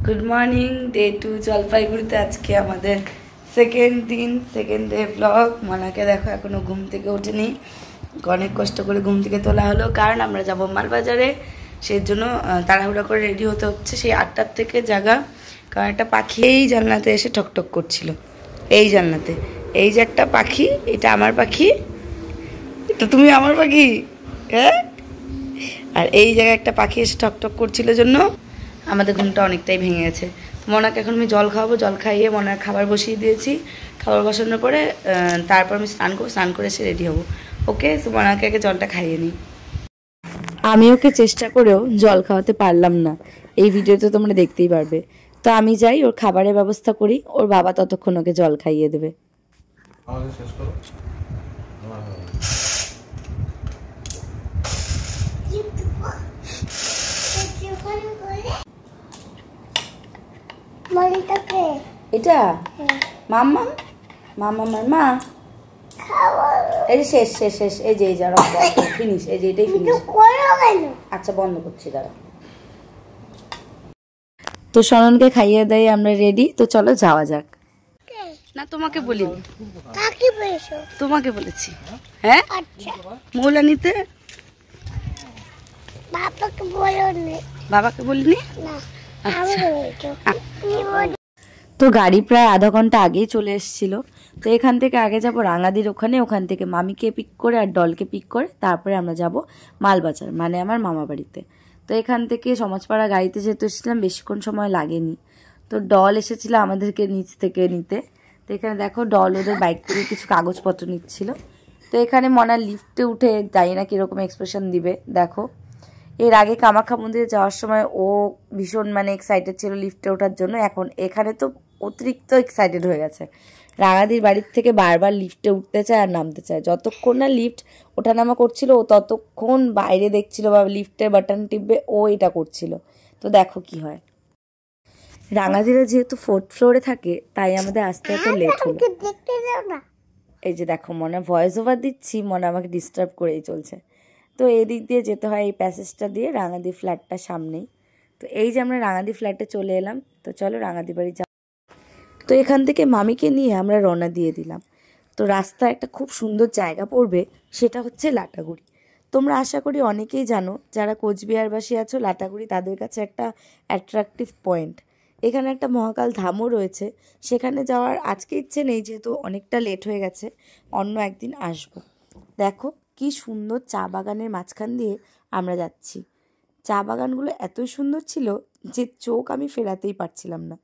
Good morning, day 2 জলপাইগুড়িতে। আজকে আমাদের সেকেন্ড দিন, সেকেন্ড ডে ব্লগ। মনাকে দেখো এখনো ঘুম থেকে ওঠেনি, অনেক কষ্ট করে ঘুম থেকে তোলা হলো, কারণ আমরা যাব মালবাজারে। সেই জন্য তাড়াহুড়া করে রেডি হতে হচ্ছে। সেই 8টার থেকে জাগা, কারণ একটা পাখি এই জানলাতে এসে ঠকঠক করছিল। এই জানলাতে এই যে একটা পাখি, এটা আমার পাখি, এটা তুমি আমার পাখি, হ্যাঁ। আর এই জায়গায় একটা পাখি এসে ঠকঠক করছিল জন্য আমাদের ঘুমটা অনেকটাই ভেঙে গেছে। মনাকে এখন আমি জল খাওয়াবো, জল খাইয়ে মনার খাবার বসিয়ে দিয়েছি। খাবার বসানোর পরে তারপর আমি স্নান করবো, স্নান করে এসে রেডি হবো। ওকে, তো মনাকে আগে জলটা খাইয়ে নিই। আমি ওকে চেষ্টা করেও জল খাওয়াতে পারলাম না, এই ভিডিওতে তোমরা দেখতেই পারবে। তো আমি যাই, ওর খাবারের ব্যবস্থা করি, ওর বাবা ততক্ষণ ওকে জল খাইয়ে দেবে। এটা মাম্মা, মাম্মার মা, এই শেষ শেষ শেষ, এই যে এই যা ফিনিশ, এই যে এটাই ফিনিশ। আচ্ছা বন্ধ করছি, দাঁড়া। তো শরণকে খাইয়ে দেয়, আমরা রেডি। তো চলো যাওয়া যাক। না তোমাকে বলিনি, তোমাকে বলেছি। হ্যাঁ মৌলা নিতে, বাবাকে বলিনি। বাবাকে বলিনি। তো গাড়ি প্রায় আধা ঘন্টা আগেই চলে এসেছিল। তো এখান থেকে আগে যাব রাঙাদির ওখানে, ওখান থেকে মামিকে পিক করে আর ডলকে পিক করে তারপরে আমরা যাব মালবাজার, মানে আমার মামা বাড়িতে। তো এখান থেকে সমাজপাড়া গাড়িতে যেহেতু এসেছিলাম, বেশিক্ষণ সময় লাগেনি। তো ডল এসেছিল আমাদেরকে নিচ থেকে নিতে। তো এখানে দেখো ডল ওদের বাইক থেকে কিছু কাগজপত্র নিচ্ছিল। তো এখানে মনা লিফটে উঠে জানি না কীরকম এক্সপ্রেশন দিবে, দেখো। এর আগে কামাখ্যা মন্দিরে যাওয়ার সময় ও ভীষণ মানে এক্সাইটেড ছিল লিফটে ওঠার জন্য, এখন এখানে তো অতিরিক্ত এক্সাইটেড হয়ে গেছে। রাঙাদির বাড়ির থেকে বারবার লিফটে উঠতে চায় আর নামতে চায়। যতক্ষণ না লিফট ওঠানামা করছিল ও ততক্ষণ বাইরে দেখছিল বা লিফটের বাটন টিপবে, ও এটা করছিল। তো দেখো কি হয়। রাঙাদিরা যেহেতু 4th ফ্লোরে থাকে, তাই আমাদের আসতে এত লেট হলো। এই যে দেখো মনে ভয়েস ওভার দিচ্ছি, মনে আমাকে ডিস্টার্ব করেই চলছে। তো এদিক দিয়ে যেতে হয়, এই প্যাসেজটা দিয়ে, রাঙাদি ফ্ল্যাটটা সামনেই। তো এই যে আমরা রাঙাদি ফ্ল্যাটে চলে এলাম। তো চলো রাঙাদি বাড়ি যাও। তো এখান থেকে মামিকে নিয়ে আমরা রওনা দিয়ে দিলাম। তো রাস্তায় একটা খুব সুন্দর জায়গা পড়বে, সেটা হচ্ছে লাটাগুড়ি। তোমরা আশা করি অনেকেই জানো, যারা কোচবিহারবাসী আছো, লাটাগুড়ি তাদের কাছে একটা অ্যাট্রাকটিভ পয়েন্ট। এখানে একটা মহাকাল ধামও রয়েছে, সেখানে যাওয়ার আজকে ইচ্ছে নেই, যেহেতু অনেকটা লেট হয়ে গেছে, অন্য একদিন আসবো। দেখো কি সুন্দর চা বাগানের মাঝখান দিয়ে আমরা যাচ্ছি। চা বাগানগুলো এতই সুন্দর ছিল যে চোখ আমি ফেরাতেই পারছিলাম না।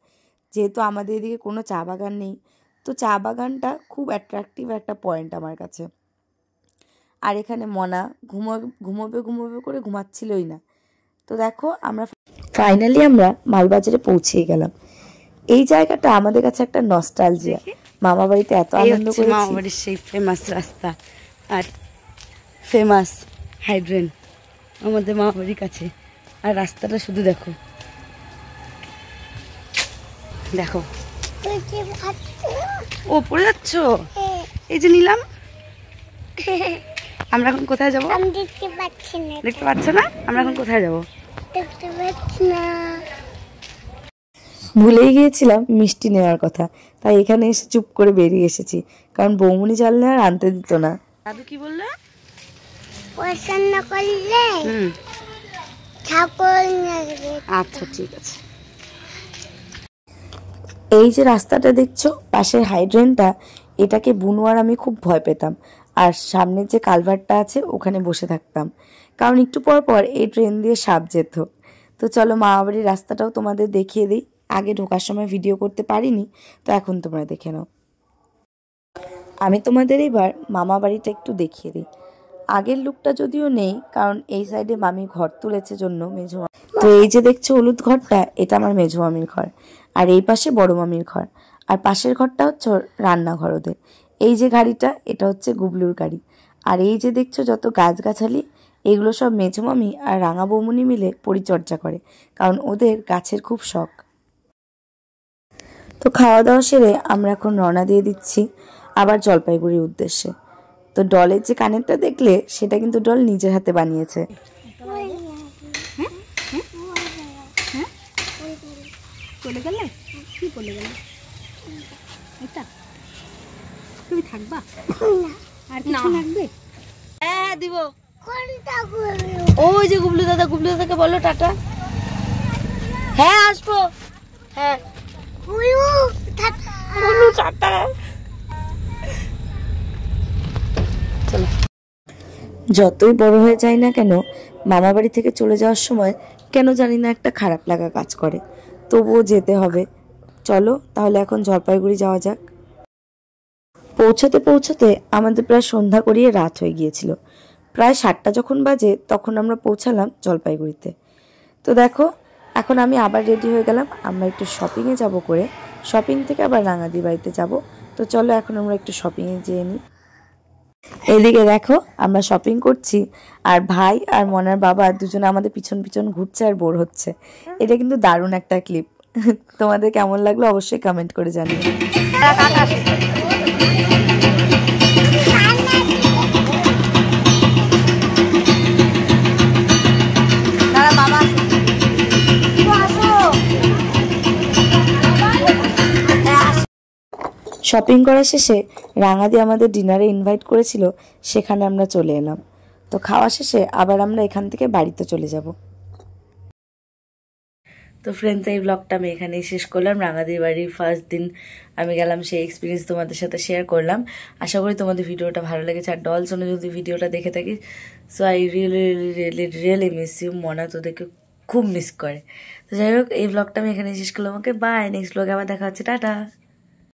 যেহেতু আমাদের এদিকে কোনো চা বাগান নেই, তো চা বাগানটা খুব অ্যাট্রাকটিভ একটা পয়েন্ট আমার কাছে। আর এখানে মনা ঘুমোবে ঘুমোবে করে ঘুমাচ্ছিলই না। তো দেখো আমরা ফাইনালি আমরা মালবাজারে পৌঁছেই গেলাম। এই জায়গাটা আমাদের কাছে একটা নস্টালজিয়া। মামা বাড়িতে এত আনন্দ করেছি। মামা বাড়ির সেই ফেমাস রাস্তা আর ফেমাস হাইড্রেন আমাদের মামা বাড়ির কাছে। আর রাস্তাটা শুধু দেখো, দেখো। ও পড়ে যাচ্ছ, এই যে নিলাম। আমরা এখন কোথায় যাবো? দেখতে পাচ্ছ না? আমরা এখন কোথায় যাবো? ভুলেই গিয়েছিলাম মিষ্টি নেওয়ার কথা, তাই এখানে এসে চুপ করে বেরিয়ে এসেছি, কারণ বৌমনি জানলে আর আনতে দিত না। দাদু কি বললো? পছন্দ করলে আচ্ছা ঠিক আছে। এই যে রাস্তাটা দেখছো, পাশের হাইড্রেনটা, এটাকে বুনু আর আমি খুব ভয় পেতাম। আর সামনের যে কালভারটা আছে, ওখানে বসে থাকতাম, কারণ একটু পর পর এই ট্রেন দিয়ে সাপ যেত। তো চলো মামাবাড়ির রাস্তাটাও তোমাদের দেখিয়ে দিই। আগে ঢোকার সময় ভিডিও করতে পারিনি, তো এখন তোমরা দেখে নাও। আমি তোমাদের এবার মামা বাড়িটা একটু দেখিয়ে দিই। আগের লুকটা যদিও নেই, কারণ এই সাইডে মামি ঘর তুলেছে জন্য মেজো। তো এই যে দেখছো হলুদ ঘরটা, এটা আমার মেজো মামির ঘর। আর এই পাশে বড় মামির ঘর। আর পাশের ঘরটা হচ্ছে রান্নাঘর ওদের। এই যে গাড়িটা, এটা হচ্ছে গুবলুর গাড়ি। আর এই যে দেখছো যত গাছগাছালি, এগুলো সব মেজো মামি আর রাঙা বৌমনি মিলে পরিচর্যা করে, কারণ ওদের গাছের খুব শখ। তো খাওয়া দাওয়া সেরে আমরা এখন রওনা দিয়ে দিচ্ছি আবার জলপাইগুড়ির উদ্দেশ্যে। তো ডলের যে কানেরটা দেখলে, সেটা কিন্তু ডল নিজের হাতে বানিয়েছে। চলে গেলে কি বলে গেলে এটা তুমি থাকবা আর কিছু লাগবে? হ্যাঁ দিব। ওই যে গুবলু দাদাকে বলো টাটা। হ্যাঁ আসবো। হ্যাঁ টাটা। চলো। যতই বড় হয়ে যায় না কেন, মামা বাড়ি থেকে চলে যাওয়ার সময় কেন জানি না একটা খারাপ লাগা কাজ করে, তবুও যেতে হবে। চলো তাহলে এখন জলপাইগুড়ি যাওয়া যাক। পৌঁছতে পৌঁছতে আমাদের প্রায় সন্ধ্যা করিয়ে রাত হয়ে গিয়েছিল। প্রায় 7টা যখন বাজে তখন আমরা পৌঁছালাম জলপাইগুড়িতে। তো দেখো এখন আমি আবার রেডি হয়ে গেলাম, আমরা একটু শপিংয়ে যাব করে, শপিং থেকে আবার রাঙাদি বাড়িতে যাব। তো চলো এখন আমরা একটু শপিংয়ে যেয়ে নিই। এদিকে দেখো আমরা শপিং করছি আর ভাই আর মনার বাবা দুজনে আমাদের পিছন পিছন ঘুরছে আর বোর হচ্ছে। এটা কিন্তু দারুণ একটা ক্লিপ। তোমাদের কেমন লাগলো অবশ্যই কমেন্ট করে জানিও। শপিং করা শেষে রাঙাদি আমাদের ডিনারে ইনভাইট করেছিল, সেখানে আমরা চলে এলাম। তো খাওয়া শেষে আবার আমরা এখান থেকে বাড়িতে চলে যাব। তো ফ্রেন্ডস এই ব্লগটা আমি এখানেই শেষ করলাম। রাঙাদির বাড়ির ফার্স্ট দিন আমি গেলাম, সেই এক্সপিরিয়েন্স তোমাদের সাথে শেয়ার করলাম। আশা করি তোমাদের ভিডিওটা ভালো লেগেছে। আর ডল শোনে যদি ভিডিওটা দেখে থাকি, so I really miss you. মনা তোদেরকে খুব মিস করে। তো যাই হোক এই ব্লগটা আমি এখানেই শেষ করলাম। ওকে বাই, নেক্সট ব্লগে আবার দেখা হচ্ছে, টাটা।